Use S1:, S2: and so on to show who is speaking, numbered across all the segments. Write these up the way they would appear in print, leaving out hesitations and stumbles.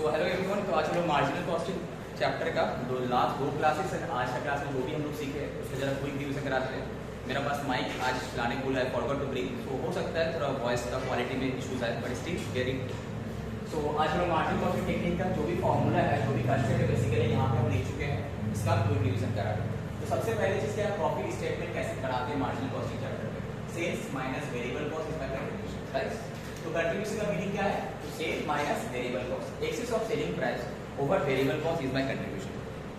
S1: So hello everyone, तो आज हम लोग मार्जिनल कॉस्टिंग चैप्टर का लास्ट दो क्लासेस है। आज का क्लास में जो भी हम लोग सीखे उससे जरा क्विक रिवीजन कराते हैं। मेरा पास माइक आज लाने को है, फॉरवर्ड टू ब्रिंग, तो हो सकता है थोड़ा वॉइस का क्वालिटी में इशूज आए, बट स्टिल वेरी। सो आज हम लोग मार्जिनल कॉस्टिंग टेक्निक का जो भी फॉर्मूला है, जो भी कंसेप्ट है, बेसिकली यहाँ पे हम देख चुके हैं, इसका क्विक रिवीजन करा। तो सबसे पहले चीज क्या है, प्रॉफिट स्टेटमेंट कैसे बनाते हैं मार्जिनल कॉस्टिंग चैप्टर में। Sales minus variable cost is my contribution, right. तो कंट्रीब्यूशन का मीनिंग क्या है, तो sale minus variable cost, excess of selling price over variable cost is my contribution.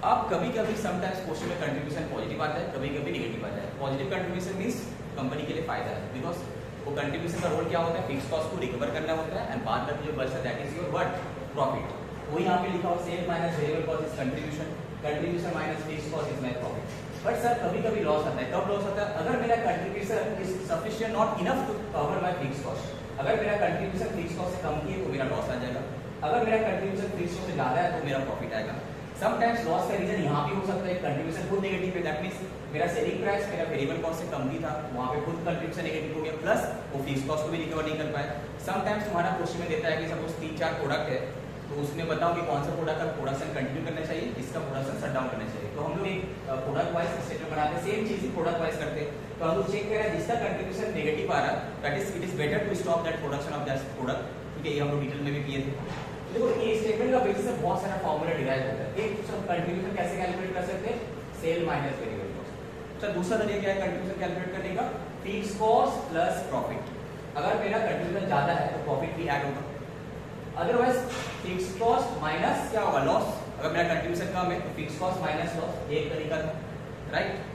S1: अब कभी कभी समटाइम्स क्वेश्चन में कंट्रीब्यूशन पॉजिटिव आता है, कभी कभी नेगेटिव आता है। पॉजिटिव कंट्रीब्यूशन मींस कंपनी के लिए फायदा है, बिकॉज वो कंट्रीब्यूशन का रोल क्या होता है, फिक्स कॉस्ट को रिकवर करना होता है, एंड बाद में जो बचता है that is your what, profit. वो यहाँ पे लिखा हो sale minus variable cost is contribution, contribution minus fix cost is my profit. But sir कभी कभी लॉस आता है, कब लॉस आता है, अगर मेरा contribution is sufficient not enough to cover my fix cost. अगर मेरा कंट्रीब्यूशन फिक्स कॉस्ट से कम की है तो मेरा लॉस आ जाएगा, अगर मेरा कंट्रीब्यूशन फिक्स कॉस्ट से ज्यादा है तो मेरा प्रॉफिट आएगा। समटाइम्स लॉस का रीजन यहाँ भी हो सकता है, कंट्रीब्यूशन खुद नेगेटिव है, दैट मींस मेरा सेलिंग प्राइस मेरा वेरिएबल कॉस्ट से कम भी था, वहाँ पे खुद कंट्रीब्यूशन नेगेटिव हो गया, प्लस वो फिक्स कॉस्ट को भी रिकवर नहीं कर पाया। समटाइम्स तुम्हारा क्वेश्चन में देता है कि सपोज 3-4 प्रोडक्ट है, तो उसमें बताओ कि कौन सा प्रोडक्ट का प्रोडक्शन कंटिन्यू करना चाहिए, इसका प्रोडक्शन शट डाउन करना चाहिए। तो हम लोग एक प्रोडक्ट वाइज स्टेटमेंट बनाते हैं, सेम चीज ही प्रोडक्ट वाइज करते हैं। तो हम लोग चेक कर रहे हैं जिसका कंट्रीब्यूशन नेगेटिव आ रहा है, that is it is better to stop that production of that product. ठीक है, ये हम लोग डिटेल में भी किए थे। देखो ये स्टेटमेंट का बेसिस से बहुत सारा फार्मूला डिराइव होता है। एक सब कंट्रीब्यूशन कैसे कैलकुलेट कर सकते हैं, सेल माइनस वेरिएबल कॉस्ट। अच्छा, दूसरा तरीका क्या है कंट्रीब्यूशन कैलकुलेट करने का, फिक्स कॉस्ट प्लस प्रॉफिट। अगर मेरा कंट्रीब्यूशन ज्यादा है तो प्रॉफिट भी ऐड होगा, अदरवाइज फिक्स कॉस्ट माइनस क्या होगा, लॉस। अगर मेरा कंट्रीब्यूशन कम है तो फिक्स कॉस्ट माइनस लॉस, एक तरीका था, राइट।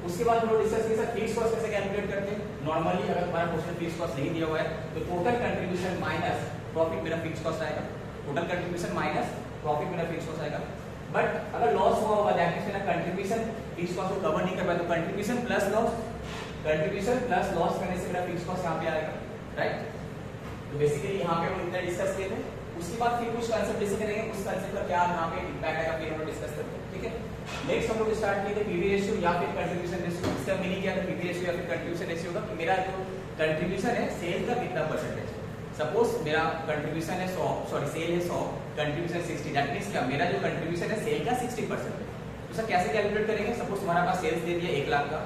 S1: उसके बाद हम लोग डिस्कस किया फिक्स कॉस्ट कैसे कैलकुलेट करते हैं। नॉर्मली अगर हमारा क्वेश्चन फिक्स कॉस्ट नहीं दिया हुआ है तो टोटल कंट्रीब्यूशन माइनस प्रॉफिट मेरा फिक्स कॉस्ट आएगा, टोटल कंट्रीब्यूशन माइनस प्रॉफिट मेरा फिक्स कॉस्ट आएगा। बट अगर लॉस हुआ होगा दैट मींस मेरा कंट्रीब्यूशन फिक्स कॉस्ट को कवर नहीं कर पाया, तो contribution plus loss, contribution plus loss करने से मेरा फिक्स कॉस्ट यहाँ पे आएगा, राइट। तो बेसिकली यहाँ पे हम इतना डिस्कस किए थे। उसके बाद फिर कुछ कांसेप्ट डिस्कस करेंगे, उस कांसेप्ट का क्या यहाँ पे इंपैक्ट आएगा फिर हम लोग डिस्कस करते हैं, ठीक है। नेक्स्ट हम लोग स्टार्ट किए थे पीवी रेशियो या फिर कंट्रीब्यूशन रेशियो। इसका मीनिंग क्या है, पीवी रेशियो या फिर कंट्रीब्यूशन रेशियो का कि मेरा जो कंट्रीब्यूशन है सेल का कितना परसेंटेज है। सपोज मेरा कंट्रीब्यूशन है 100, सॉरी सेल है 100, कंट्रीब्यूशन 60, दैट मींस क्या मेरा जो कंट्रीब्यूशन है सेल का 60% है। तो सर कैसे कैलकुलेट करेंगे, सपोज तुम्हारा पास सेल्स दे दिया 1 लाख का,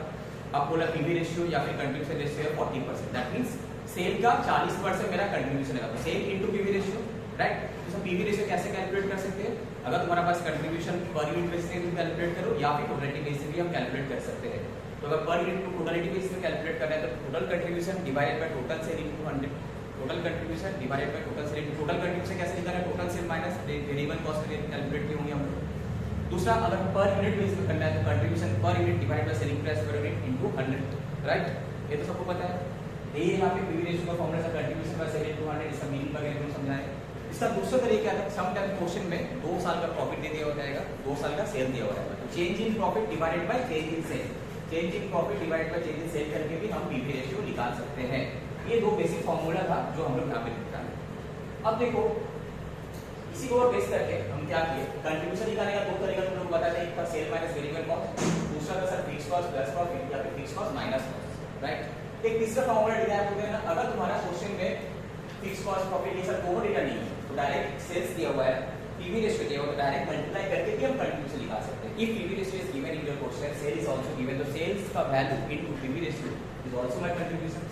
S1: अब बोला पीवी रेशियो या फिर कंट्रीब्यूशन रेशियो है 40%, दैट मींस सेल का 40% मेरा कंट्रीब्यूशन है, तो sale into PV ratio, right. तो सर पीवी रेशियो कैसे कैलकुलेट कर सकते हैं, अगर तुम्हारा पास कंट्रीब्यूशन पर यूनिट बेसिस पे कैलकुलेट करो या फिर टोटलिटी बेसिस पे भी हम कैलकुलेट कर सकते हैं। तो अगर पर यूनिट को टोटलिटी बेसिस पे कैलकुलेट करना है तो total contribution divided by total sale into 100, total contribution divided by total sale. Total contribution कैसे निकालना है, total sale minus variable cost calculate किए होंगे हम लोग। दूसरा अगर पर यूनिट बेसिस पे करना है तो contribution per unit divided by selling price per unit into 100, right. ये तो सबको पता है। ये यहाँ पे पीवी रेशियो का फॉर्मूला है, कंट्रीब्यूशन बाय सेल इनटू 100, इसका मीनिंग वगैरह हम समझाएं। इसका दूसरा तरीका है, समटाइम क्वेश्चन में 2 साल का प्रॉफिट दे दिया हो जाएगा, 2 साल का सेल दिया हुआ है, तो change in profit divided by change in sale, change in profit divided by change in sale करके भी हम पीवी रेशियो निकाल सकते हैं। ये 2 बेसिक फॉर्मूला था जो हम लोग यहाँ पे निकाले। अब देखो इसी को बेस करके हम क्या किए, कंट्रीब्यूशन निकालने का 2 तरीका तुम लोग बताते हैं, एक था सेल माइनस वेरिएबल कॉस्ट, दूसरा था sir fix cost plus profit या फिर fix cost minus cost, right. एक तीसरा फॉर्मूला डिराइव होता है ना, अगर तुम्हारा क्वेश्चन में फिक्स कॉस्ट प्रॉफिट ये सब दोनों डेटा नहीं है तो डायरेक्ट सेल्स दिया हुआ है, पीवी रेशियो दिया हुआ है, तो डायरेक्ट मल्टीप्लाई करके भी हम कंट्रीब्यूशन निकाल सकते हैं। If PV ratio is given in your question, sale is also given, तो सेल्स का value into PV ratio is also my contribution,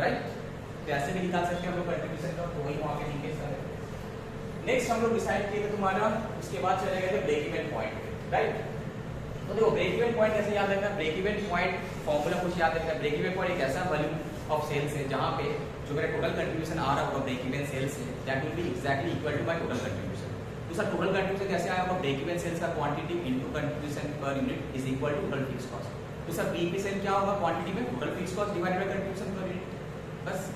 S1: right. तो ऐसे भी निकाल सकते हैं हम लोग कंट्रीब्यूशन का, तो वही वहां पे लिंकेज है। नेक्स्ट हम लोग डिसाइड किए थे तुम्हारा, उसके बाद चले गए थे ब्रेक इवन पॉइंट, राइट। तो देखो ब्रेक इवन पॉइंट कैसे याद रखना, ब्रेक इवन पॉइंट फॉर्मूला कुछ याद रखना। ब्रेक इवन पॉइंट एक ऐसा वॉल्यूम ऑफ सेल्स है जहां पे जो मेरा टोटल कंट्रीब्यूशन आ रहा होगा ब्रेक इवन सेल्स से, that will be exactly equal to my total contribution. तो सर टोटल कंट्रीब्यूशन कैसे आया होगा, ब्रेक इवन सेल्स का quantity into contribution per unit is equal to total fix cost. तो सर बीईपी सेल क्या होगा, quantity में total fix cost divided by contribution per unit. बस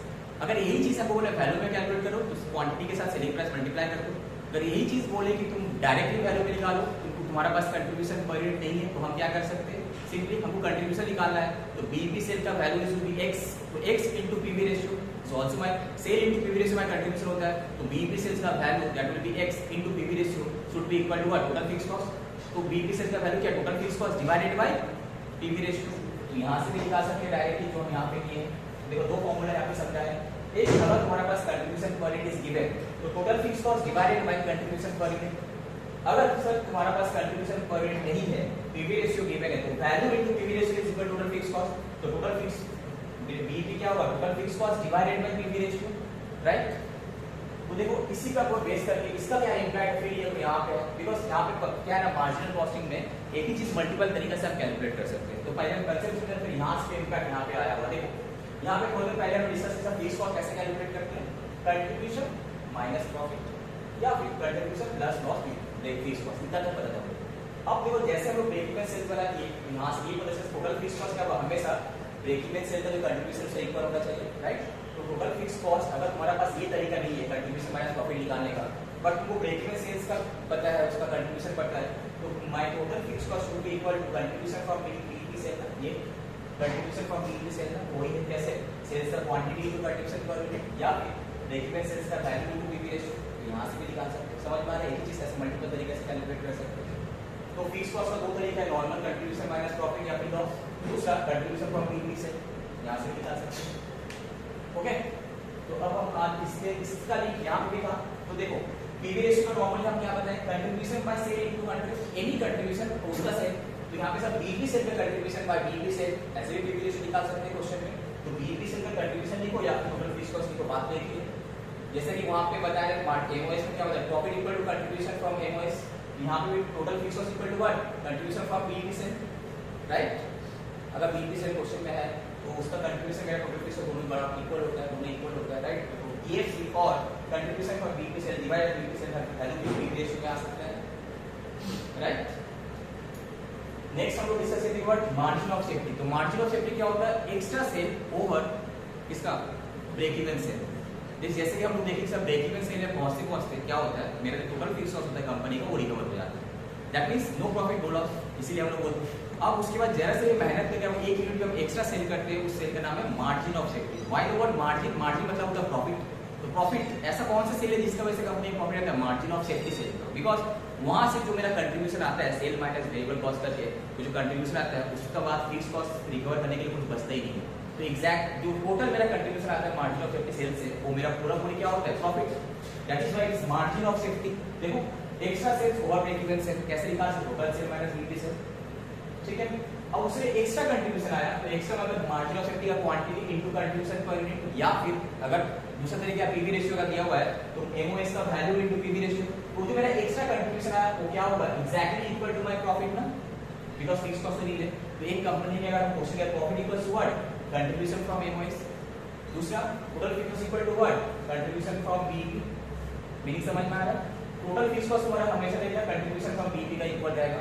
S1: अगर यही चीज आपको बोले वैल्यू में कैलकुलेट करो तो क्वांटिटी के साथ सेलिंग प्राइस मल्टीप्लाई कर दो। अगर यही चीज बोले कि तुम डायरेक्टली वैल्यू में निकालो, तुम्हारा पास कंट्रीब्यूशन पर यूनिट नहीं है, तो हम क्या कर सकते हैं, सिंपली हमको कंट्रीब्यूशन निकालना है, तो बीईपी सेल का वैल्यू इज बी x, तो x into PV ratio is also my sale into PV ratio my contribution होता है, तो बीईपी सेल्स का value that will be x into PV ratio should be equal to what, total fix cost. तो BEP sales का value क्या, total fix cost divided by PV ratio. तो यहां से भी निकाल सकते हैं डायरेक्टली, जो हम यहां पे किए। देखो 2 फॉर्मूला यहां पे समझा है, एक अगर तुम्हारे पास contribution per unit is given तो total fix cost divided by contribution per unit. अगर सर तुम्हारा पास कंट्रीब्यूशन पर यूनिट नहीं है, पीवी रेशियो गिवन है, तो value into PV ratio is equal to total fix cost. तो टोटल फिक्स बीपी क्या होगा, total fix cost divided by PV ratio, right. तो देखो इसी का वो बेस करके इसका क्या इंपैक्ट फिर ये यहाँ पे है, बिकॉज यहाँ पे क्या है ना, मार्जिनल कॉस्टिंग में एक ही चीज मल्टीपल तरीके से हम कैलकुलेट कर सकते हैं। तो पहले हम कंसेप्ट समझते हैं, फिर यहाँ से इंपैक्ट यहाँ पे आया हुआ। देखो यहाँ पे थोड़ी देर पहले हम डिस्कस किया फिक्स कॉस्ट कैसे कैलकुलेट करते हैं, कंट्रीब्यूशन माइनस प्रॉफिट या फिर contribution plus loss fix cost, इतना तो पता था। अब देखो जैसे हम लोग ब्रेक इवन सेल वाला यहाँ से ये पता चला टोटल फिक्स कॉस्ट क्या होगा, हमेशा ब्रेक इवन सेल का जो कंट्रीब्यूशन से इक्वल होना चाहिए, राइट। तो टोटल फिक्स कॉस्ट अगर तुम्हारे पास ये तरीका नहीं है कंट्रीब्यूशन माइनस प्रॉफिट निकालने का, बट तुमको ब्रेक इवन सेल्स का पता है, उसका कंट्रीब्यूशन पता है, तो my total fix cost will be equal to contribution from BEP sale, ये कंट्रीब्यूशन फ्रॉम बीईपी सेल ना वही है, कैसे सेल्स का quantity into contribution per unit या फिर ब्रेक इवन सेल्स का वैल्यू इनटू बीईपी रेशियो, यहां से भी निकाल सकते हैं। समझ में आ रहा है, एक ही चीज ऐसे मल्टीपल तरीके से कैलकुलेट कर सकते हैं। तो फिक्स कॉस्ट का दो तरीका है, नॉर्मल कंट्रीब्यूशन माइनस प्रॉफिट या फिर लॉस, दूसरा कंट्रीब्यूशन फ्रॉम बीईपी सेल, यहां से निकाल सकते हैं। ओके, तो अब हम आज इसका लिंक यहाँ पे देखा। तो देखो पीवी रेशियो का नॉर्मली हम क्या बताएं, contribution by sale into contribution, any contribution उसका सेल। तो यहाँ पे सब बीईपी सेल का कंट्रीब्यूशन बाय बीईपी सेल, ऐसे भी पीवी रेशियो निकाल सकते हैं क्वेश्चन में। तो बीईपी सेल का कंट्रीब्यूशन लिखो या फिर टोटल फिक्स कॉस्ट लिखो, बात देखिए। जैसे कि वहां पे बताया एमओएस में क्या होता है, profit equal to contribution from MOS, यहाँ पे भी total fix cost equal to what, contribution from BEP sale, right. अगर बीईपी सेल क्वेश्चन में है तो उसका कंट्रीब्यूशन मेरा टोटल फिक्स दोनों बड़ा इक्वल होता है, दोनों इक्वल होता है, राइट। तो ईएफसी और contribution for BEP cell divided BEP cell value PV ratio में आ सकता है, राइट। नेक्स्ट हम लोग डिस्कस करेंगे व्हाट मार्जिन ऑफ सेफ्टी। तो मार्जिन ऑफ सेफ्टी क्या होता है, एक्स्ट्रा सेल ओवर इसका ब्रेक इवन सेल। जैसे कि हम लोग देखेंगे सब ब्रेक इवन सेल में बहुत से कॉस्ट है, क्या होता है, मेरा टोटल फिक्स कॉस्ट होता है कंपनी का, वो रिकवर हो जाता है, that means no profit no loss, इसीलिए हम लोग बोलते हैं। अब उसके बाद जरा से मेहनत करके हम एक यूनिट हम एक्स्ट्रा सेल करते हैं, उस सेल का नाम है margin of safety. Why the word margin, margin मतलब होता है प्रॉफिट। तो प्रॉफिट ऐसा कौन सा सेल है जिसका वजह से कंपनी को प्रॉफिट आता है, margin of safety sale, because वहां से जो मेरा कंट्रीब्यूशन आता है सेल माइनस वेरिएबल कॉस्ट करके, तो जो कंट्रीब्यूशन आता है उसका बाद फिक्स कॉस्ट रिकवर करने के लिए कुछ बचता ही नहीं है। तो एग्जैक्ट जो टोटल मेरा कंट्रीब्यूशन आता है मार्जिन ऑफ सेफ्टी सेल से, वो मेरा पूरा पूरी क्या होता है, profit, that is why it's margin of safety. देखो extra sales over break even sale कैसे निकाल सकते हो, total sale minus BEP sale, ठीक है। अब उससे एक्स्ट्रा कंट्रीब्यूशन आया, तो एक्स्ट्रा मतलब मार्जिन ऑफ सेफ्टी का quantity into contribution per unit, या फिर अगर दूसरा तरीका पीवी रेशियो का दिया हुआ है तो एमओएस का वैल्यू इनटू पीवी रेशियो। तो जो मेरा एक्स्ट्रा कंट्रीब्यूशन आया वो क्या होगा, exactly equal to my profit ना, बिकॉज़ फिक्स कॉस्ट नहीं है। तो एक कंपनी में अगर हम क्वेश्चन किया profit equals to what, contribution from MOS, दूसरा total fix cost equal to what, contribution from BEP. Meaning समझ में आ रहा है, टोटल फिक्स कॉस्ट हमारा हमेशा देखा कंट्रीब्यूशन फ्रॉम बीईपी का इक्वल रहेगा,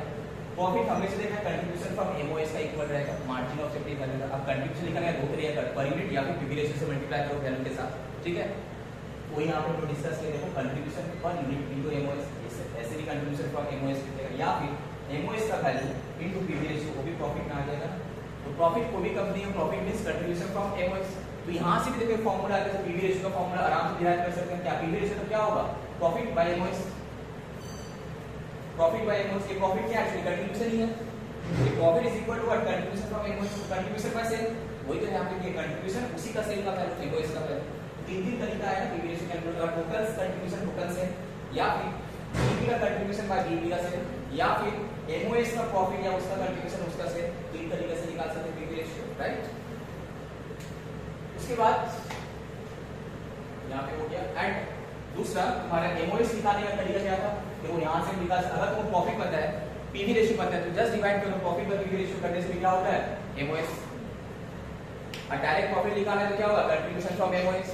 S1: प्रॉफिट हमेशा देखा कंट्रीब्यूशन फ्रॉम एमओएस का इक्वल रहेगा, मार्जिन ऑफ सेफ्टी वैल्यू का। अब कंट्रीब्यूशन लिखना है दो तरीका पर यूनिट या फिर पीवी रेशियो से मल्टीप्लाई करो वैल्यू के साथ, ठीक है। वो यहां पे हम डिस्कस किए, देखो contribution per unit into MOS, ऐसे भी कंट्रीब्यूशन फ्रॉम एमओएस लिखेगा, या फिर एमओएस का वैल्यू इनटू पीवी रेशियो, वो भी प्रॉफिट में आ जाएगा। तो प्रॉफिट को भी कंपनी में profit means contribution from MOS. तो यहां से भी देखो फार्मूला आता है, पीवी रेशियो का फार्मूला आराम से डिराइव कर सकते हैं। क्या पीवी रेशियो तो क्या होगा, profit by MOS, profit by MOS. ये प्रॉफिट क्या एक्चुअली कंट्रीब्यूशन ही है, ये profit is equal to what, contribution from MOS, contribution by sale, वही तो यहां पे ये कंट्रीब्यूशन उसी का सेल का वैल्यू एमओएस का वैल्यू। तीन तरीका है पीवी रेशियो कैलकुलेट करने का, टोटल कंट्रीब्यूशन टोटल सेल, या फिर बीईपी का कंट्रीब्यूशन बाय बीईपी का सेल, या फिर एमओएस का प्रॉफिट या उसका कंट्रीब्यूशन उसका सेल। तीन तरीके से निकाल सकते हैं पीवी रेशियो, राइट। उसके बाद यहां पे हो गया। एंड दूसरा हमारा एमओएस निकालने का तरीका क्या था, देखो यहां से निकाल, अगर तुमको प्रॉफिट पता है पीवी रेशियो पता है तो जस्ट डिवाइड करो, प्रॉफिट बाय पीवी रेशियो करने से क्या होता है, एमओएस। और डायरेक्ट प्रॉफिट निकालना है तो क्या होगा, कंट्रीब्यूशन फ्रॉम एमओएस।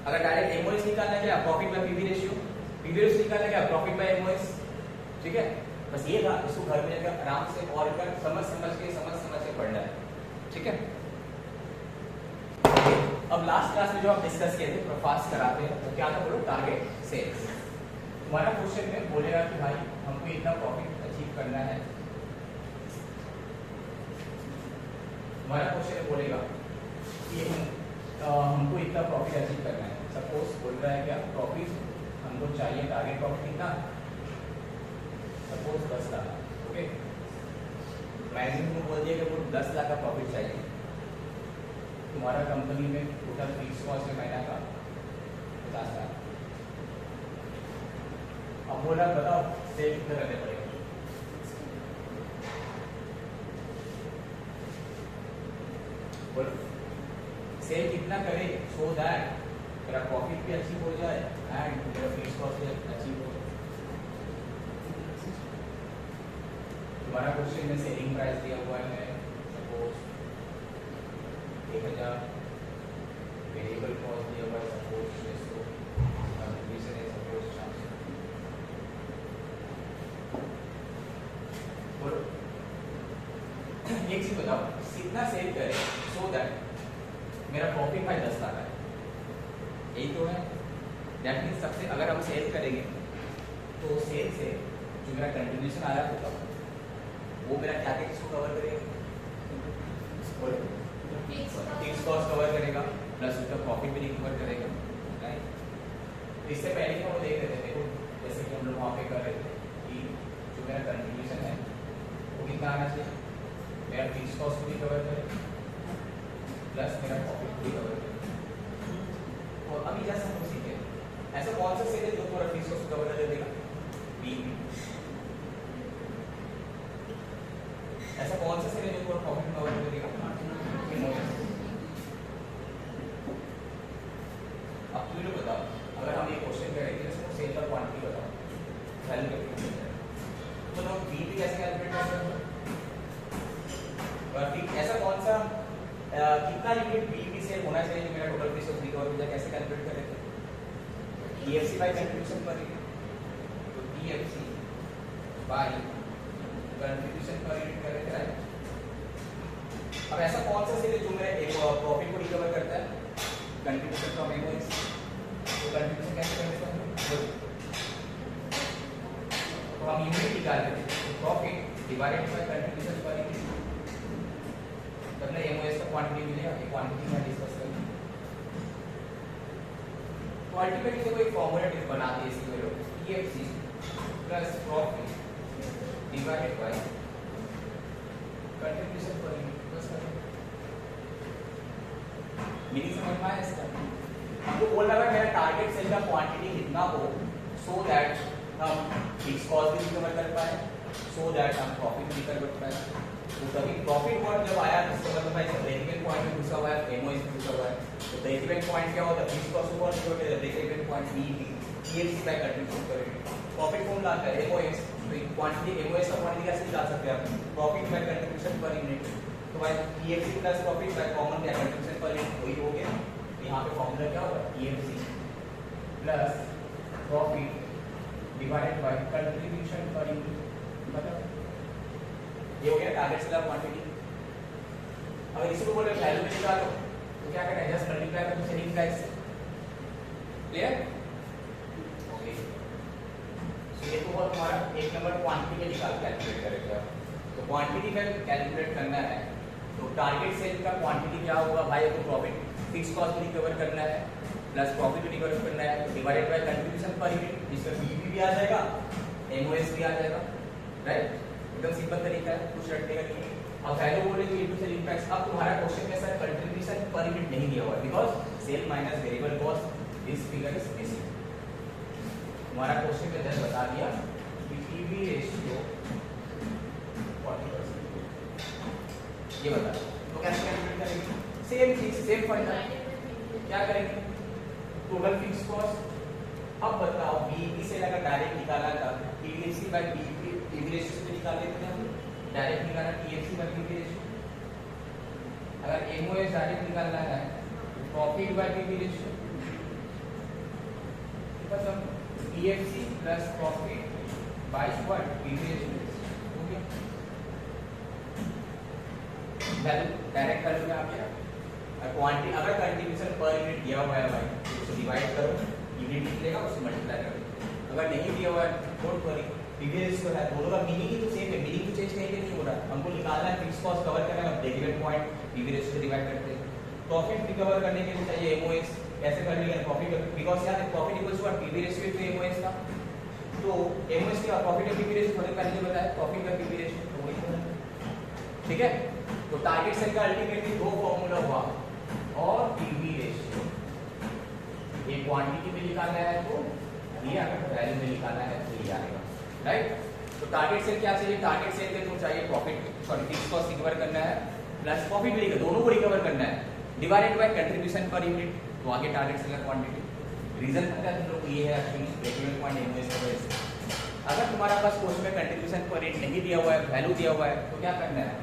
S1: अगर डायरेक्ट एमओएस निकालना है क्या, profit by PV ratio, PV ratio निकालना है क्या, प्रॉफिट बाय एमओएस, ठीक है। बस ये था, इसको घर में जाकर आराम से और समझ समझ के पढ़ना है, ठीक है। अब लास्ट क्लास में जो हम डिस्कस किए थे, फास्ट कराते हैं, तो क्या था बोलो, टारगेट सेल्स। तुम्हारा क्वेश्चन में बोलेगा कि भाई हमको इतना प्रॉफिट अचीव करना है, तुम्हारा क्वेश्चन में बोलेगा कि हमको इतना प्रॉफिट अचीव करना है। सपोज बोल रहा है क्या, प्रॉफिट हमको चाहिए, टारगेट प्रॉफिट कितना, सपोज 10 लाख, ओके। मैनेजमेंट को बोल दिया कि वो 10 लाख का प्रॉफिट चाहिए, तुम्हारा कंपनी में टोटल फिक्स कॉस्ट है महीना का 50,000। अब बोला बताओ सेल कितना करने पड़ेगा? बोलो सेल कितना करे सो दैट मेरा प्रॉफिट भी अचीव हो जाए एंड मेरा फिक्स कॉस्ट भी अचीव हो जाए। तुम्हारा क्वेश्चन में सेलिंग प्राइस दिया हुआ है सपोज 1000, वेरिएबल कॉस्ट दिया हुआ है सपोज 600, कंट्रीब्यूशन है सपोज 400। बोलो एक चीज बताओ कितना सेल करे सो दैट मेरा प्रॉफिट भाई 10 लाख है, यही तो है। दैट मीन्स सबसे अगर हम सेल करेंगे तो सेल से जो मेरा कंट्रीब्यूशन आ रहा होगा वो मेरा क्या क्या किसको कवर करेगा? फिक्स कॉस्ट कवर करेगा प्लस उसका प्रॉफिट भी रिकवर करेगा, राइट। इससे पहले क्या वो देख रहे थे, देखो जैसे कि हम लोग वहाँ पे कर रहे थे कि जो मेरा कंट्रीब्यूशन है वो कितना आना चाहिए, मेरा फिक्स कॉस्ट को भी कवर करे प्लस मेरा प्रॉफिट को भी कवर करे। और अभी जैसे हम लोग सीखे ऐसा कौन सा सेल है जो पूरा फिक्स कॉस्ट कवर कर देगा? बी। ऐसा कौन सा सेल है जो पूरा प्रॉफिट कवर कर देगा? अब तुम लोग बताओ अगर हम ये क्वेश्चन करेंगे इसमें सेल का क्वांटिटी बताओ वैल्यू करके तो हम बी भी कैसे कैलकुलेट करेंगे? ऐसा कौन सा कितना यूनिट बी भी सेल होना चाहिए जो मेरा टोटल फिक्स कॉस्ट रिकवर हो जाए, कैसे कैलकुलेट करेंगे? EFC by contribution per unit, तो EFC by contribution per unit करेंगे, राइट। अब ऐसा कौन सा सेल है जो मेरा एक प्रॉफिट को रिकवर करता है? Contribution from MOS. तो कंट्रीब्यूशन कैसे करेंगे? तो हम यूनिट निकाल रहे थे, profit divided by contribution per unit, मतलब एमओएस का क्वांटिटी मिलेगा, ये क्वांटिटी का डिस्कस करेंगे। तो अल्टीमेटली देखो एक फॉर्मूला बनाते हैं इसके लोग EFC plus profit divided by contribution per unit, बस करेंगे। मीनिंग समझ में आया इसका? हमको बोलना है मेरा टारगेट सेल का क्वांटिटी कितना हो सो दैट हम फिक्स कॉस्ट भी रिकवर कर पाए, सो दैट हम प्रॉफिट भी रिकवर कर पाए। तो तभी प्रॉफिट वर्ड जब आया तो इसका मतलब भाई ब्रेक इवन पॉइंट में घुसा हुआ है, एमओएस में घुसा हुआ है। तो ब्रेक इवन पॉइंट क्या होता है? फिक्स कॉस्ट ऊपर जो है break even point B EFC by contribution per unit. Profit formula आता है एमओएस, तो क्वांटिटी एमओएस का क्वांटिटी कैसे निकाल सकते हैं आप? Profit by contribution per unit. तो भाई EFC plus profit by common क्या कंट्रीब्यूशन पर यूनिट वही हो गया। यहाँ पे फॉर्मूला क्या होगा? EFC plus profit divided by contribution per unit, मतलब ये हो गया टारगेट सेल क्वांटिटी। अगर इसी को बोले वैल्यू में निकालो तो क्या करना है? जस्ट मल्टीप्लाई करो सेलिंग प्राइस से, क्लियर? ओके, सो ये तो हमारा एक नंबर क्वांटिटी में निकाल कैलकुलेट करेगा। तो क्वांटिटी में कैलकुलेट करना है तो टारगेट सेल का क्वांटिटी क्या होगा भाई? तो प्रॉफिट फिक्स कॉस्ट भी रिकवर करना है प्लस प्रॉफिट भी रिकवर करना है, तो divided by contribution per unit, जिसमें बीईपी भी आ जाएगा, एमओएस भी आ जाएगा, राइट। एकदम सिंपल तरीका है, कुछ रटने का नहीं है। अब वैल्यू बोले तो इनटू सेलिंग प्राइस। अब तुम्हारा क्वेश्चन में सर कंट्रीब्यूशन पर यूनिट नहीं दिया हुआ है because sale minus variable cost, this figure is missing. तुम्हारा क्वेश्चन में जस्ट बता दिया कि पीवी रेशियो 40%, ये बता। तो कैसे कैलकुलेट करेंगे? सेम चीज, सेम फंडा, क्या करेंगे? Total fix cost. अब बताओ बीईपी से अगर डायरेक्ट निकाला था TFC by BEP, PV ratio से निकाल लेते हैं हम, डायरेक्ट निकालना टीएफसी बाय पीवी रेशियो। अगर एमओएस डायरेक्ट निकालना है तो प्रॉफिट बाय पीवी रेशियो, मतलब TFC plus profit by what? PV ratio, हो गया। वैल्यू डायरेक्ट वैल्यू में आ गया। क्वांटिटी अगर कंट्रीब्यूशन पर यूनिट दिया हुआ है भाई तो उसे डिवाइड करो, यूनिट निकलेगा, उसे मल्टीप्लाई करो। अगर नहीं दिया हुआ है डोंट वरी, पीवी रेशियो है, दोनों का मीनिंग ही तो सेम है, मीनिंग तो चेंज कहीं पे नहीं हो रहा। हमको निकालना है फिक्स कॉस्ट कवर करना है, break even point PV ratio से डिवाइड करते हैं। प्रॉफिट रिकवर करने के लिए चाहिए एमओएस, कैसे कर लेंगे प्रॉफिट? बिकॉज़ यार profit equals to PV ratio to MOS का, तो एमओएस के प्रॉफिट और पीवी रेशियो थोड़े पहले जो बताया प्रॉफिट और पीवी रेशियो, तो वही होगा, ठीक है। तो टारगेट सेल का अल्टीमेटली दो फॉर्मूला हुआ, और पीवी रेशियो, ये क्वांटिटी में निकालना है तो ये अगर वैल्यू में निकालना है तो ये आएगा, राइट। तो टारगेट सेल क्या चाहिए, टारगेट सेल के तो चाहिए profit, sorry fix cost recover करना है प्लस प्रॉफिट भी, दोनों को रिकवर करना है, divided by contribution per unit, तो आगे टारगेट सेल का क्वांटिटी। रीजन पता है तुम लोग ये है एक्चुअली ब्रेक-इवन पॉइंट एमओएस की वजह से। अगर तुम्हारा पास क्वेश्चन में कंट्रीब्यूशन पर रेट नहीं दिया हुआ है, वैल्यू दिया हुआ है, तो क्या करना है,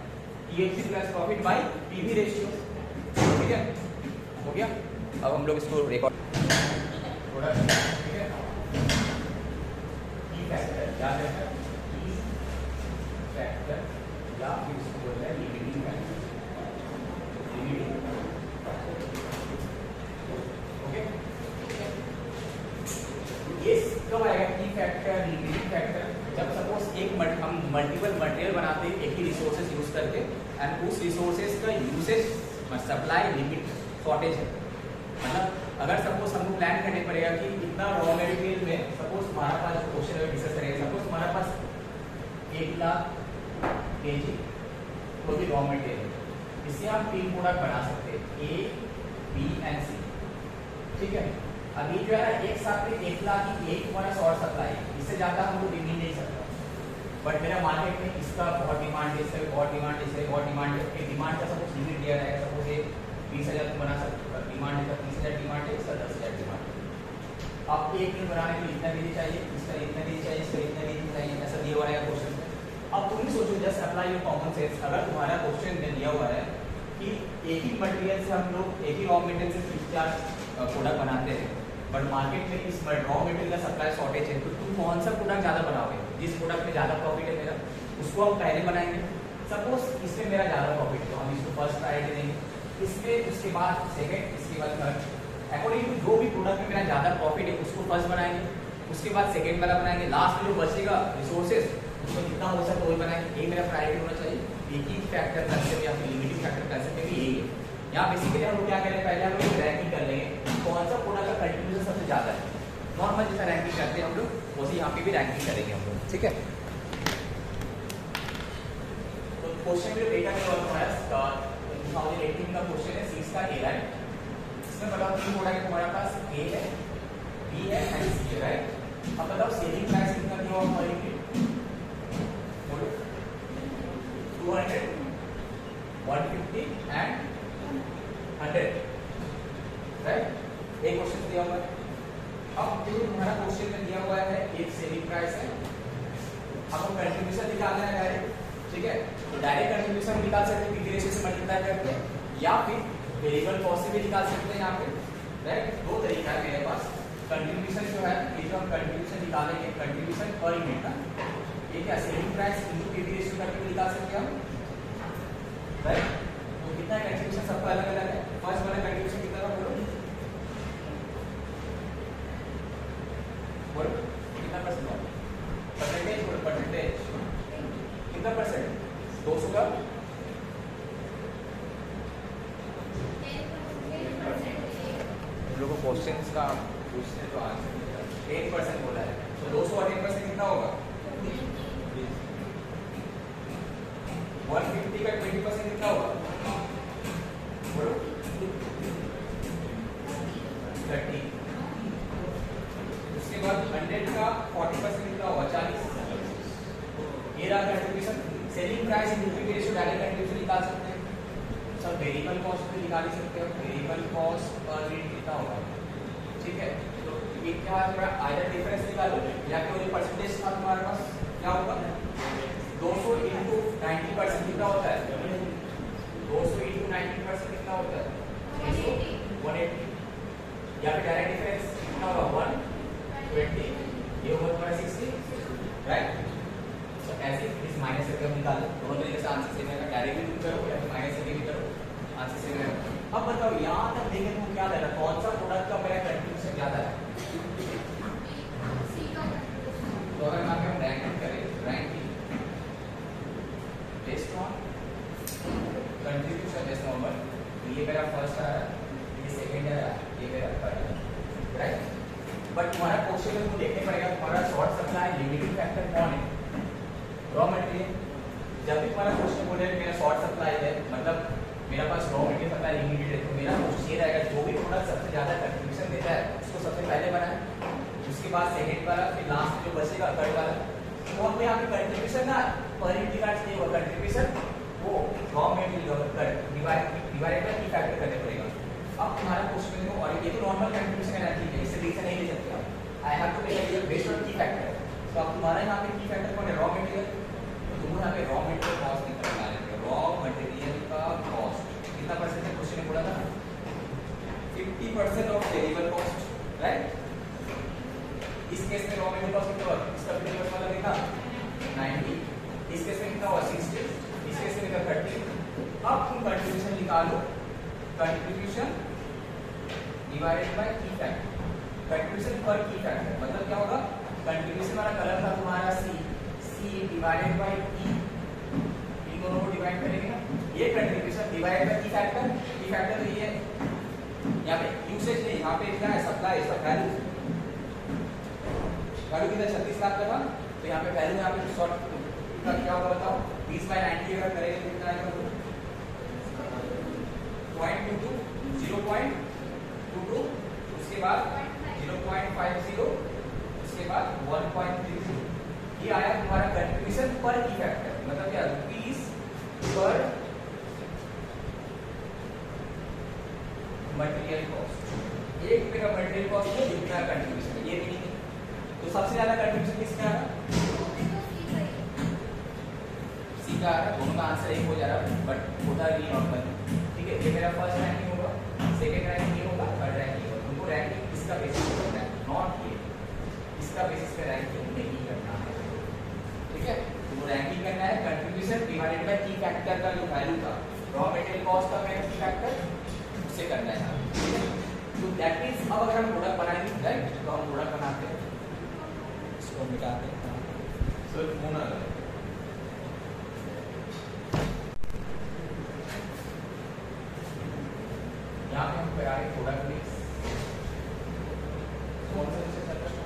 S1: EFC plus profit by PV ratio, ठीक है, हो गया। अब हम लोग इसको रिकॉर्ड थोड़ा, ठीक है, की फैक्टर याद रखना, की फैक्टर या फिर इसको बोलते हैं लिमिटिंग फैक्टर, लिमिटिंग, ओके। ये कब आएगा की फैक्टर, लिमिटिंग फैक्टर, जब सपोज एक हम मल्टीपल मटेरियल बनाते हैं एक ही रिसोर्सेज यूज करके एंड उस रिसोर्सेज का यूसेज सप्लाई लिमिट शॉर्टेज है, मतलब अगर सपोज हमको प्लान करने पड़ेगा कि इतना रॉ मटेरियल में, सपोज हमारा पास क्वेश्चन अगर डिस्कस करेंगे, सपोज हमारा पास 1 लाख केजी कोई भी रॉ मटेरियल, इससे हम 3 प्रोडक्ट बना सकते हैं, ए बी एंड सी, ठीक है। अभी जो है एक साथ में 1 लाख की एक हमारा शॉर्ट सप्लाई, इससे ज़्यादा हम लोग मिल नहीं सकता, बट मेरा मार्केट में इसका बहुत डिमांड है, इसका बहुत डिमांड है, इसका बहुत डिमांड है, डिमांड का सपोज लिमिट दिया रहेगा, सपोज ये 20,000 तुम बना सकते हो, डिमांड है, 30,000 डिमांड है, इसका 10,000 डिमांड है। आप एक दिन बनाने के लिए इतना देनी चाहिए, इसका इतना देनी चाहिए, इसका इतना देनी चाहिए, ऐसा दिया हुआ है क्वेश्चन में। अब तुम ही सोचो, just apply your common sense, अगर तुम्हारा क्वेश्चन में दिया हुआ है कि एक ही मटेरियल से हम लोग एक ही रॉ मटेरियल से 3-4 प्रोडक्ट बनाते हैं, बट मार्केट में इस रॉ मटेरियल का सप्लाई शॉर्टेज है, तो तुम कौन सा प्रोडक्ट ज़्यादा बनाओगे, जिस प्रोडक्ट में ज़्यादा प्रॉफिट है मेरा, उसको हम पहले बनाएंगे। सपोज इसमें मेरा ज़्यादा प्रॉफिट है तो हम इसको फर्स्ट प्रायोरिटी देंगे, इसमें उसके बाद सेकंड, इसके बाद थर्ड, अकॉर्डिंग टू जो भी प्रोडक्ट में मेरा ज़्यादा प्रॉफिट है उसको फर्स्ट बनाएंगे, उसके बाद सेकंड वाला बनाएंगे, लास्ट में जो बचेगा रिसोर्सेज उसको जितना हो सके वही बनाएंगे। ये मेरा प्रायोरिटी होना चाहिए। पीकिंग फैक्टर कंसेप्ट या फिर लिमिटिंग फैक्टर कंसेप्ट भी यही है। यहाँ बेसिकली हम लोग क्या करें, पहले हम लोग रैंकिंग कर लेंगे कौन सा प्रोडक्ट का कंट्रीब्यूशन सबसे ज़्यादा है, नॉर्मल जैसा रैंकिंग करते हैं हम लोग वैसे यहाँ पे भी रैंकिंग करेंगे हम लोग, ठीक है। तो क्वेश्चन में डेटा के और हमारा 2018 का क्वेश्चन है 6 का ए, राइट। इसमें बताओ 3 प्रोडक्ट है तुम्हारे पास, ए है, बी है एंड सी है, राइट। अब बताओ सेलिंग प्राइस कितना दिया हुआ हमारे लिए, 200, 150 एंड 100, राइट। एक क्वेश्चन दिया हुआ है। अब जो हमारा क्वेश्चन में दिया हुआ है एक सेलिंग प्राइस है, अब हम कंट्रीब्यूशन निकालना है डायरेक्ट, ठीक है। तो डायरेक्ट कंट्रीब्यूशन निकाल सकते हैं पीवी रेशियो से मल्टीप्लाई करके, या फिर वेरिएबल कॉस्ट से भी निकाल सकते हैं यहाँ पे, राइट। 2 तरीका है मेरे पास। कंट्रीब्यूशन जो है, ये जो हम कंट्रीब्यूशन निकालेंगे, कंट्रीब्यूशन पर यूनिट ना, ये क्या selling price into PV ratio करके निकाल सकते हैं हम, राइट। तो कितना कंट्रीब्यूशन सबका अलग अलग है। फर्स्ट वाला कंट्रीब्यूशन कितना था बोलो, बोलो कितना परसेंट, परसेंटेज बोलो, परसेंटेज कितना परसेंट, 200 का 10%। लोगों को क्वेश्चंस का पूछते तो आंसर 10% बोला है, तो 200 और 10% कितना होगा, 150 का 20% कितना होगा, बोलो 30। उसके बाद 100 का 40% कितना होगा, 40। ये रहा contribution. Selling price into PV ratio direct contribution निकाल सकते हैं। सब वेरिएबल कॉस्ट भी निकाल ही सकते हो, वेरिएबल कॉस्ट पर यूनिट कितना होगा, ठीक है। तो ये क्या है, आइदर डिफरेंस निकालो या फिर परसेंटेज था तुम्हारे पास, क्या होगा 200 इंटू 90% कितना होता है, 200 इंटू 90% कितना होता है, 180। या फिर डायरेक्ट डिफरेंस कितना होगा, 120, ये होगा तुम्हारा 60, राइट। सो ऐसे इस माइनस करके हम निकालें, दोनों तरीके से आंसर सेम आएगा, डायरेक्ट भी करो या फिर माइनस करके भी करो, आंसर सेम आएगा। अब बताओ यहाँ तक देखें तो क्या लग रहा है, कौन सा प्रोडक्ट का मेरा कंट्रीब्यूशन ज़्यादा है। तो अगर यहाँ पे हम रैंकिंग करें, रैंकिंग बेस्ड ऑन कंट्रीब्यूशन जैसे नॉर्मल, ये मेरा फर्स्ट है, ये सेकंड है, ये मेरा थर्ड है, राइट। बट तुम्हारा क्वेश्चन में तुमको देखने पड़ेगा तुम्हारा शॉर्ट सप्लाई लिमिटिंग फैक्टर कौन है, रॉ मटेरियल। जब भी तुम्हारा क्वेश्चन बोले मेरा शॉर्ट सप्लाई है, मतलब मेरा पास रॉ मटेरियल सप्लाई लिमिटेड है, तो मेरा कोशिश ये रहेगा जो भी प्रोडक्ट सबसे ज़्यादा कंट्रीब्यूशन देता है उसको सबसे पहले बनाए, उसके बाद सेकेंड वाला, फिर लास्ट जो बचेगा थर्ड वाला। तो हमको यहाँ पे कंट्रीब्यूशन ना पर यूनिट का चाहिए, वो कंट्रीब्यूशन वो रॉ मटेरियल डिवाइडेड बाय की फैक्टर करने पड़ेगा। अब तुम्हारा क्वेश्चन में और ये तो नॉर्मल कंट्रीब्यूशन एनर्जी है, इससे रीजन नहीं ले सकते आप। I have to take it based on key factor. तो अब तुम्हारा यहाँ पे की फैक्टर कौन है? Raw material. तो तुम यहाँ पे रॉ मटेरियल कॉस्ट निकालना है। रॉ मटेरियल का कॉस्ट कितना परसेंट है? क्वेश्चन में बोला था 50% ऑफ वेरिएबल कॉस्ट, राइट। इस केस में रॉ मटेरियल कॉस्ट कितना होगा? इसका 50% वाला देखा 90, इस केस में कितना होगा? 60, इस केस में कितना? 30। अब तुम कंट्रीब्यूशन निकालो, कंट्रीब्यूशन डिवाइडेड बाय की फैक्टर, कंट्रीब्यूशन पर की फैक्टर मतलब क्या होगा? कंट्रीब्यूशन वाला कलर था तुम्हारा सी डिवाइडेड बाय ई, इन दोनों को डिवाइड करेंगे ना, ये कंट्रीब्यूशन डिवाइडेड बाय की फैक्टर तो ये यहाँ पे यूसेज नहीं, यहाँ पे क्या है? सप्लाई, इसका वैल्यू कितना? 36 लाख का था, तो यहाँ पे वैल्यू यहाँ पे शॉर्ट का क्या होगा बताओ? 20/90 अगर करेंगे तो कितना आएगा? 0.22, 0.22, उसके बाद 0.50, उसके बाद 1.30। ये आया तुम्हारा कंट्रीब्यूशन पर की फैक्टर, मतलब क्या? रुपीस पर मटेरियल कॉस्ट। एक रुपये का मटेरियल कॉस्ट है, जितना कंट्रीब्यूशन है, ये भी नहीं। तो सबसे ज्यादा कंट्रीब्यूशन किसका आ रहा? सी का आ रहा। दोनों का आंसर एक हो जा रहा है, बट होता नहीं नॉर्मल। ठीक है, ये मेरा फर्स्ट रैंकिंग होगा, सेकंड रैंकिंग ये होगा, थर्ड रैंकिंग होगा। तुमको रैंकिंग इसका बेसिस पे करना है, नॉट ये, इसका बेसिस पे रैंकिंग नहीं करना है। ठीक है, तो रैंकिंग करना है कंट्रीब्यूशन डिवाइडेड बाय की फैक्टर का जो वैल्यू था, रॉ मटेरियल कॉस्ट का मेरा की फैक्टर, उससे करना है। ठीक है, तो दैट मींस अब अगर हम प्रोडक्ट बनाएंगे, राइट, तो हम प्रोडक्ट बनाते हैं, इसको मिटाते हैं, सिर्फ होना है। यहाँ पे हम कराएंगे प्रोडक्ट मिक्स, कौन सा विषय चल रहा है?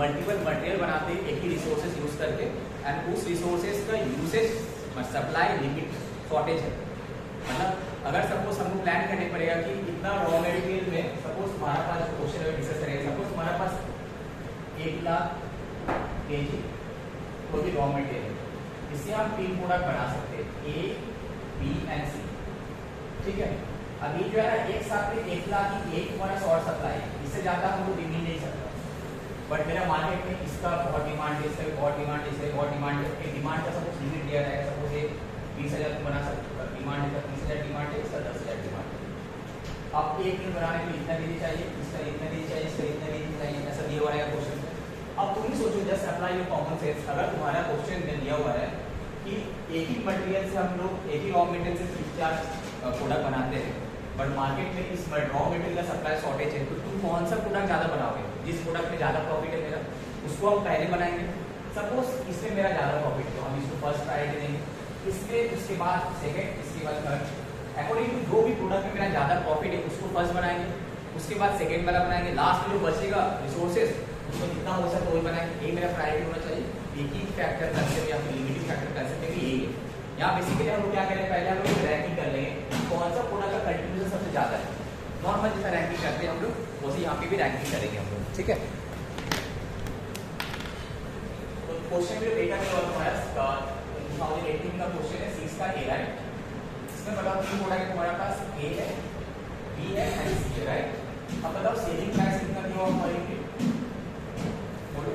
S1: मल्टीपल मटेरियल बनाते हैं एक ही रिसोर्सेज यूज करके, एंड उस रिसोर्सेज का यूसेज सप्लाई लिमिट शॉर्टेज है। मतलब अगर सपोज हमको प्लान करने पड़ेगा कि इतना रॉ मटेरियल में, सपोज हमारा पास क्वेश्चन अगर डिस्कस करेंगे, सपोज हमारा पास 1 लाख केजी कोई भी रॉ मटेरियल, इससे हम 3 प्रोडक्ट बना सकते हैं, ए, बी एंड सी। ठीक है, अभी जो है एक साथ में 1 लाख की एक हमारा शॉर्ट सप्लाई है, इससे ज़्यादा हमको दे नहीं सकता। बट मेरा मार्केट में इसका बहुत डिमांड है, इसका बहुत डिमांड है, इसका बहुत डिमांड है, एक डिमांड का सपोज लिमिट दिया जाएगा, सपोज ये 20,000 बना सकते, डिमांड है 30,000 डिमांड है, इसका 10,000 डिमांड है। अब एक यूनिट बनाने के लिए इतना देनी चाहिए, इसका इतना देनी चाहिए, इसका इतना देनी चाहिए, ऐसा दिया हुआ है क्वेश्चन में। अब तुम ही सोचो, just apply your common sense. अगर तुम्हारा क्वेश्चन में दिया हुआ है कि एक ही मटेरियल से हम लोग, एक ही रॉ मटेरियल से 3-4 प्रोडक्ट बनाते हैं, बट मार्केट में इस रॉ मटेरियल का सप्लाई शॉर्टेज है, तो तुम कौन सा प्रोडक्ट ज़्यादा बनाओगे? जिस प्रोडक्ट में ज़्यादा प्रॉफिट है मेरा, उसको हम पहले बनाएंगे। सपोज इसमें मेरा ज़्यादा प्रॉफिट है, तो हम इसको फर्स्ट प्रायोरिटी देंगे, इसमें उसके बाद सेकंड, इसके बाद थर्ड। अकॉर्डिंग टू जो भी प्रोडक्ट में मेरा ज़्यादा प्रॉफिट है उसको फर्स्ट बनाएंगे, उसके बाद सेकंड वाला बनाएंगे, लास्ट में जो बचेगा रिसोर्सेज उसको जितना हो सके वही बनाएंगे। यही मेरा प्रायोरिटी होना चाहिए। पीकिंग फैक्टर कंसेप्ट या फिर लिमिटिंग फैक्टर कंसेप्ट में भी यही है। यहाँ बेसिकली हम लोग क्या करें, पहले हम लोग रैंकिंग कर लेंगे कौन सा प्रोडक्ट का कंट्रीब्यूशन सबसे ज़्यादा है। नॉर्मल जैसा रैंकिंग करते हैं हम लोग, वैसे यहाँ पे भी रैंकिंग करेंगे हम लोग। ठीक है, तो क्वेश्चन में देखा गया हमारा 2018 का क्वेश्चन है 6 का ए, राइट। इसमें बताओ 3 प्रोडक्ट तुम्हारे पास ए है, बी है एंड सी है, राइट। अब बताओ सेलिंग प्राइस कितना दिया हुआ हमारे लिए? बोलो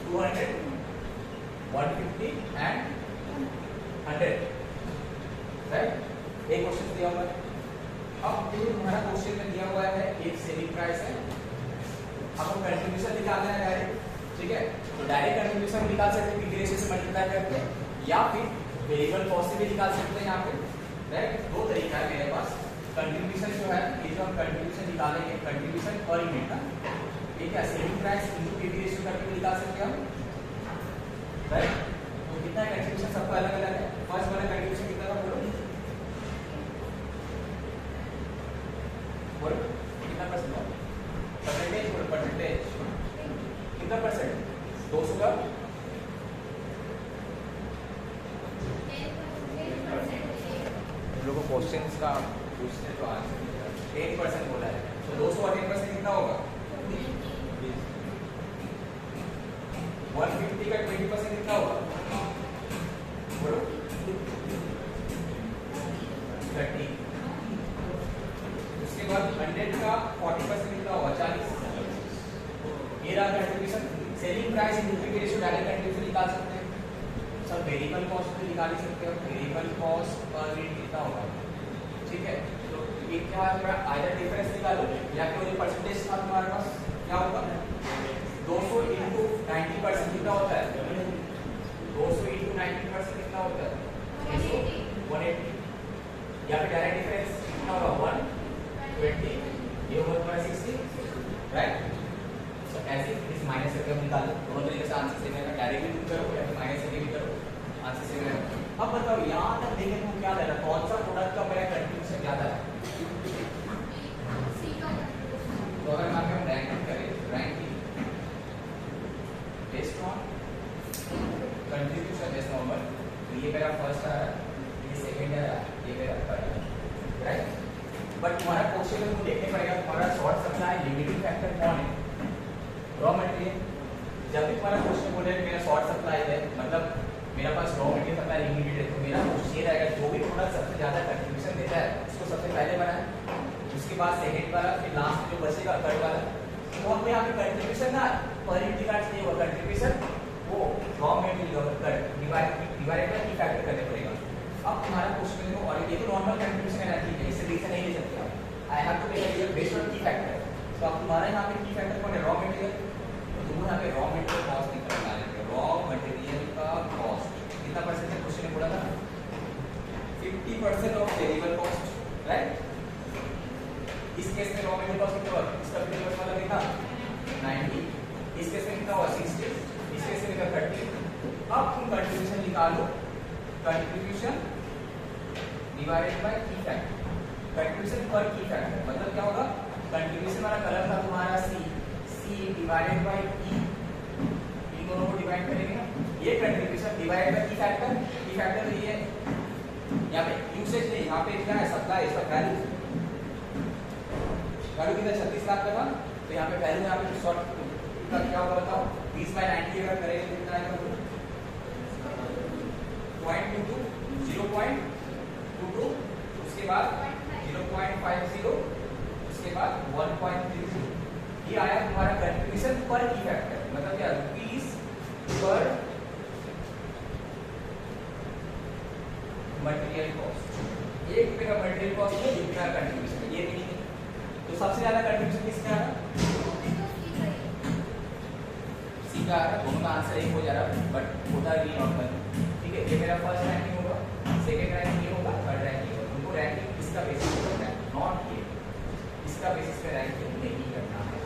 S1: 200, 150 एंड 100, राइट। एक क्वेश्चन दिया हुआ है। अब जो तुम्हारा क्वेश्चन में दिया हुआ है एक सेलिंग प्राइस है, आपको कंट्रीब्यूशन निकालना है डायरेक्ट। ठीक है, तो तो डायरेक्ट कंट्रीब्यूशन निकाल सकते हैं पीवी रेशियो से मल्टीप्लाई करके, या फिर वेरिएबल कॉस्ट से भी निकाल सकते हैं यहाँ पे, राइट। दो तरीका है मेरे पास। कंट्रीब्यूशन जो है, ये जो हम कंट्रीब्यूशन निकालेंगे, कंट्रीब्यूशन पर यूनिट का, ठीक है, selling price into PV ratio करके भी निकाल सकते हैं हम, राइट। तो कितना कंट्रीब्यूशन सबका अलग अलग है। फर्स्ट वाला कंट्रीब्यूशन कितना था बोलो, बोलो कितना परसेंट था, परसेंटेज बोलो, परसेंटेज कितना परसेंट, 200 का 10%। लोगों को क्वेश्चंस का पूछने तो आंसर 10% बोला है, तो 200 और 10% कितना होगा, 150 का 20% कितना होगा, बोलो 30। उसके बाद 100 का 40% कितना होगा, 40। ये रहा contribution. Selling price into PV ratio direct contribution निकाल सकते हैं। सब वेरिएबल कॉस्ट भी निकाल ही सकते हो, वेरिएबल कॉस्ट पर यूनिट कितना होगा, ठीक है। तो ये क्या है, थोड़ा आइदर डिफरेंस निकालो या फिर ये परसेंटेज था तुम्हारे पास, क्या होगा 200 इनटू 90% कितना होता है, 200 इनटू 90% कितना होता है, 180। या फिर डायरेक्ट डिफरेंस कितना होगा, 120, ये होगा तुम्हारा 60, राइट। तो ऐसे इस माइनस करके हम निकाल लो, दोनों तरीके से आंसर सेम है, डायरेक्टली भी करो या फिर माइनस करके भी करो, आंसर सेम है। अब बताओ यहाँ तक देखें तो क्या लग रहा है, कौन सा प्रोडक्ट का मेरा कंट्रीब्यूशन ज्यादा है। तो अगर हम रैंकिंग करें, रैंकिंग बेस्ड ऑन कंट्रीब्यूशन जैसे नॉर्मल, तो ये मेरा फर्स्ट आ रहा है, ये सेकंड आ रहा है, ये मेरा थर्ड आ रहा है, राइट। बट तुम्हारा क्वेश्चन में देखने पड़ेगा तुम्हारा शॉर्ट सप्लाई लिमिटिंग फैक्टर कौन है, रॉ मटेरियल। जब भी तुम्हारा क्वेश्चन बोले मेरा शॉर्ट सप्लाई है, मतलब मेरा पास रॉ मटेरियल सप्लाई लिमिटेड है, तो मेरा क्वेश्चन ये रहेगा जो भी प्रोडक्ट सबसे ज्यादा कंट्रीब्यूशन देता है उसको सबसे पहले बनाए, उसके बाद सेकंड वाला, फिर लास्ट जो बचेगा थर्ड वाला। तो हमको यहाँ पे कंट्रीब्यूशन ना पर यूनिट का नहीं होगा, कंट्रीब्यूशन वो रॉ मटेरियल डिवाइडेड बाय की फैक्टर करने पड़ेगा। अब तुम्हारा क्वेश्चन में और ये तो नॉर्मल कंट्रीब्यूशन है, ठीक है, इससे रीजन नहीं ले सकते आप, I have to take it based on key factor. तो अब तुम्हारा यहाँ पे की फैक्टर कौन है, रॉ मटेरियल। तो तुम यहाँ पे रॉ मटेरियल कॉस्ट निकालना है, रॉ मटेरियल का कॉस्ट कितना परसेंट है, क्वेश्चन में बोला था 50% ऑफ वेरिएबल कॉस्ट, राइट। इस केस में रॉ मटेरियल कॉस्ट कितना होगा, इसका 50% मतलब कितना 90, इस केस में कितना होगा 60, इस केस में कितना 30। अब तुम कंट्रीब्यूशन निकालो, कंट्रीब्यूशन डिवाइडेड बाय की फैक्टर, कंट्रीब्यूशन पर की फैक्टर मतलब क्या होगा, कंट्रीब्यूशन वाला कलर था तुम्हारा सी डिवाइडेड बाय ई, इन दोनों को डिवाइड करेंगे ना, ये कंट्रीब्यूशन डिवाइडेड बाय की फैक्टर तो ये यहाँ पे यूसेज नहीं, यहाँ पे क्या है सप्लाई, इसका वैल्यू कितना 36 लाख का था, तो यहाँ पे वैल्यू यहाँ पे शॉर्ट का क्या होगा बताओ, 20/90 अगर करेंगे तो कितना आएगा, 0.22, उसके बाद 0.50, उसके बाद 1.30। ये आया तुम्हारा कंट्रीब्यूशन पर की फैक्टर, मतलब क्या रुपीस पर मटेरियल कॉस्ट, 1 रुपये का मटेरियल कॉस्ट है, जितना कंट्रीब्यूशन है, ये भी नहीं। तो सबसे ज्यादा कंट्रीब्यूशन किसका है, सी का है, दोनों का आंसर एक हो जा रहा है, बट होता नहीं नॉर्मल, ठीक है। ये मेरा फर्स्ट रैंकिंग होगा, सेकंड रैंकिंग ये होगा, थर्ड रैंकिंग होगा। तुमको रैंकिंग इसका बेसिस पे करना है, नॉट ये, इसका बेसिस पे रैंकिंग नहीं करना है,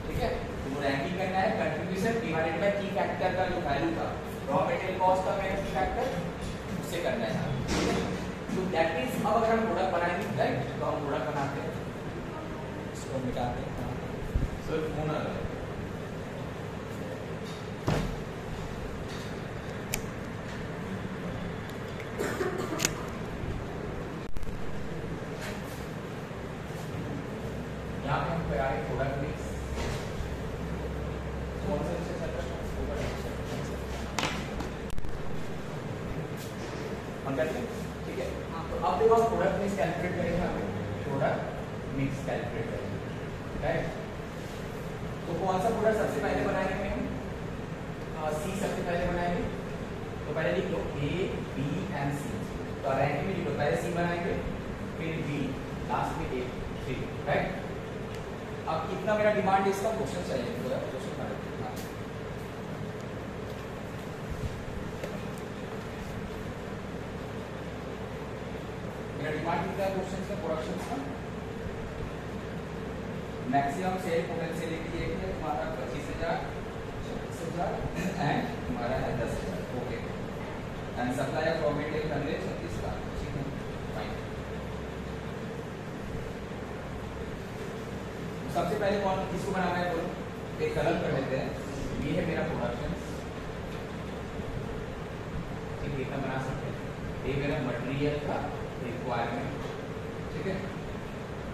S1: ठीक है। तुमको रैंकिंग करना है कंट्रीब्यूशन डिवाइडेड बाय की फैक्टर का जो वैल्यू था, रॉ मटेरियल कॉस्ट का मेरा की फैक्टर, उससे करना है, ठीक है। तो दैट मींस अब अगर हम प्रोडक्ट बनाएंगे, राइट, तो हम प्रोडक्ट बनाते हैं, इसको मिटाते हैं, सर फोन आ रहा है। यहाँ पे हम करा रहे प्रोडक्ट मिक्स, कौन सा विषय चल रहा हम करते हैं, ठीक है। तो अब देखो प्रोडक्ट मिक्स कैलकुलेट करेंगे, हमें प्रोडक्ट मिक्स कैलकुलेट करेंगे, राइट। तो कौन सा प्रोडक्ट सबसे पहले बनाएंगे हम, सी सबसे पहले बनाएंगे, तो पहले लिख लो ए बी एंड सी, तो रैंकिंग में लिख लो, पहले सी बनाएंगे फिर बी, लास्ट में ए, सी, राइट। अब कितना मेरा डिमांड है इसका, क्वेश्चन चाहिए, क्वेश्चन मेरा डिमांड कितना है क्वेश्चन का, प्रोडक्शन का मैक्सिमम सेल पोटेंशियलिटी एक है तुम्हारा 25,000 26,000 एंड तुम्हारा है 10,000। Okay and supply of raw material 36 का, ठीक है फाइन। सबसे पहले कौन किसको बनाना है बोलो, एक कलर कर लेते हैं। ये है मेरा प्रोडक्शन, ठीक है इतना बना सकते हैं। ये मेरा मटेरियल का रिक्वायरमेंट, ठीक है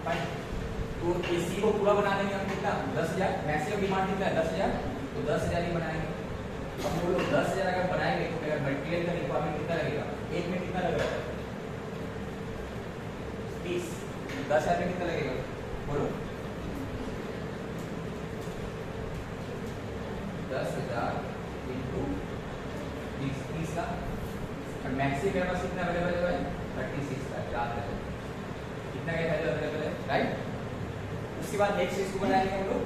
S1: फाइन। तो इसी को पूरा बना देंगे हम कितना 10,000, मैक्सिमम डिमांड कितना है 10,000, तो 10,000 ही बनाएंगे। अब वो लोग 10,000 अगर बनाएंगे तो मेरा मटेरियल का रिक्वायरमेंट कितना लगेगा, एक में कितना लग रहा है 30, 10,000 में कितना लगेगा बोलो 10,000 इंटू 30 का, और मैक्सिमम मेरे पास कितना अवेलेबल है 36 का, याद है कितना क्या अवेलेबल है राइट। उसके बाद नेक्स्ट इसको बनाएंगे हम लोग,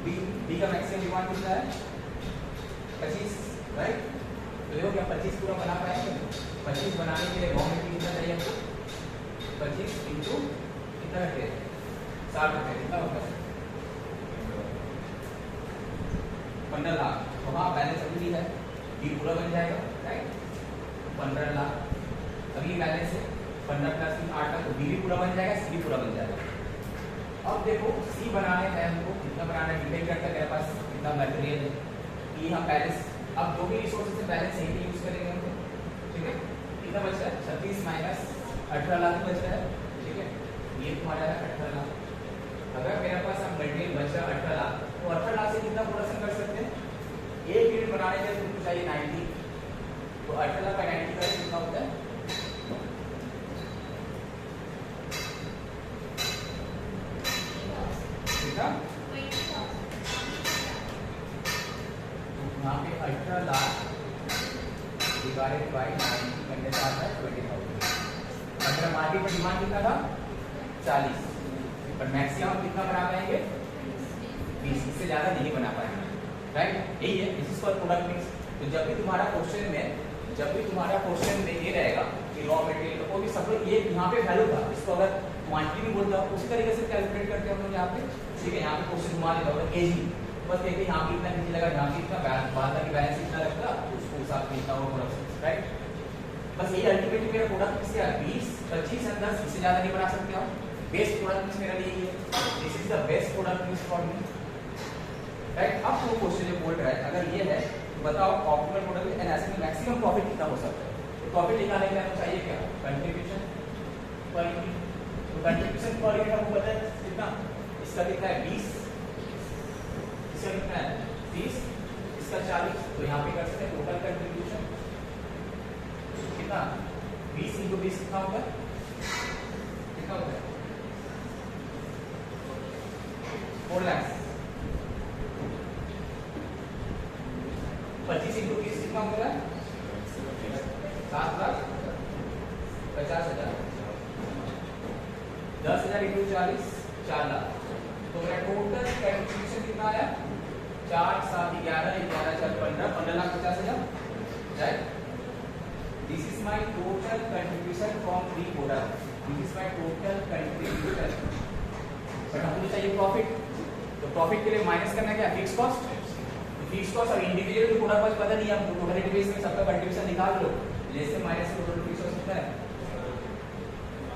S1: बी का मैक्सिमम डिमांड कितना है 25 राइट। तो देखो क्या 25 पूरा बना पाएंगे, 25 बनाने के लिए रॉ मटेरियल कितना चाहिए हमको 25 इंटू कितना रखते हैं 60 रुपये, कितना होता है 15 लाख। तो हाँ बैलेंस अभी भी है, बी पूरा बन जाएगा राइट 15 लाख। अभी बैलेंस है 15 प्लस 3 8 लाख, तो बी भी पूरा बन जाएगा, सी भी पूरा बन जाएगा। अब देखो सी बनाने है हमको कितना बनाना है, डिपेंड करता है मेरे पास कितना मटेरियल है। ये हम बैलेंस, अब जो भी रिसोर्सेज है बैलेंस यही यूज करेंगे हमको, ठीक है। कितना बच रहा है 36 माइनस 18 लाख बच रहा है, ठीक है ये तुम्हारा है 18 लाख। अगर मेरे पास अब मटेरियल बच रहा है 18 लाख, तो 18 लाख से कितना प्रोडक्शन कर सकते हैं, एक यूनिट बनाने के लिए तुमको चाहिए 90, तो 18 लाख का 90 का कितना होता है यहाँ पे 18 लाख डिवाइडेड बाई 90 करने का आता है 20,000। अगर मार्केट में डिमांड कितना था 40, पर मैक्सिमम कितना बना पाएंगे 20, इससे ज़्यादा नहीं बना पाएंगे राइट। यही है this is for product mix. तो जब भी तुम्हारा क्वेश्चन में ये रहेगा कि रॉ मटेरियल को भी सब ये यहाँ पे वैल्यू था, इसको अगर क्वांटिटी में बोलता हूँ उसी तरीके से कैलकुलेट करते हैं हम लोग यहाँ पे, ठीक है। यहाँ पे क्वेश्चन घुमा देता होगा केजी, बस देखिए यहाँ पे इतना नीचे लगा, यहाँ पे इतना बाद की बैलेंस इतना लगता, उसको हिसाब से इतना वो प्रोडक्शन राइट। बस यही अल्टीमेटली मेरा प्रोडक्ट किसका 20 25 और 10, इससे ज़्यादा नहीं बना सकते हम। बेस्ट प्रोडक्ट मिक्स मेरा लिए है, this is the best product mix for me right. अब वो क्वेश्चन जो बोल रहा है अगर ये है तो बताओ ऑप्टिमल प्रोडक्ट एंड ऐसे में मैक्सिमम प्रॉफिट कितना हो सकता है। तो प्रॉफिट निकालने के लिए हमें चाहिए क्या कंट्रीब्यूशन पर यूनिट। तो कंट्रीब्यूशन पर यूनिट हमको पता है कितना, इसका कितना है 20, इसका कितना है 30, इसका 40, तो यहाँ पे कर सकते हैं टोटल कंट्रीब्यूशन कितना 20 इंटू 20 कितना होगा, कितना होता है 4 लाख। 25 इंटू 20 कितना होगा 7,50,000। 10,000 इंटू 40 4 लाख। तो मेरा टोटल कंट्रीब्यूशन कितना आया 4 7 11 11 4 15 lakh 50,000 right. This is my total contribution from 3 product, this is my total contribution. But हमको चाहिए प्रॉफिट, तो प्रॉफिट के लिए माइनस करना क्या फिक्स कॉस्ट, फिक्स कॉस्ट और इंडिविजुअल प्रोडक्ट वाइज पता नहीं है हमको, टोटलिटी बेस में सबका कंट्रीब्यूशन निकाल लो, जैसे माइनस से टोटल फिक्स कॉस्ट कितना है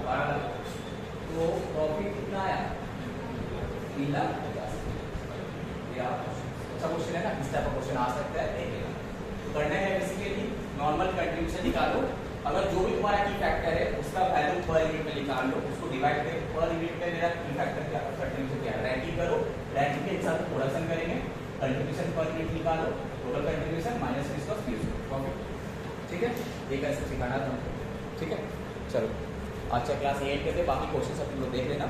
S1: 12 लाख। तो प्रॉफिट कितना आया 3,50,000। अच्छा क्वेश्चन है ना, इस टाइप का क्वेश्चन आ सकता है देखिएगा। तो करना है बेसिकली नॉर्मल कंट्रीब्यूशन निकालो, अगर जो भी तुम्हारा की फैक्टर है उसका वैल्यू पर यूनिट में निकाल लो, उसको डिवाइड करके पर यूनिट में मेरा की फैक्टर क्या कंट्रीब्यूशन क्या रैंकिंग करो, रैंकिंग के हिसाब से प्रोडक्शन करेंगे, कंट्रीब्यूशन पर यूनिट निकालो, total contribution minus fix cost profit, ठीक है। ये कैसे सिखाना था हमको, ठीक है। चलो अच्छा क्लास 8 के थे, बाकी क्वेश्चन सब तुम लोग देख लेना।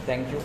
S1: Thank you.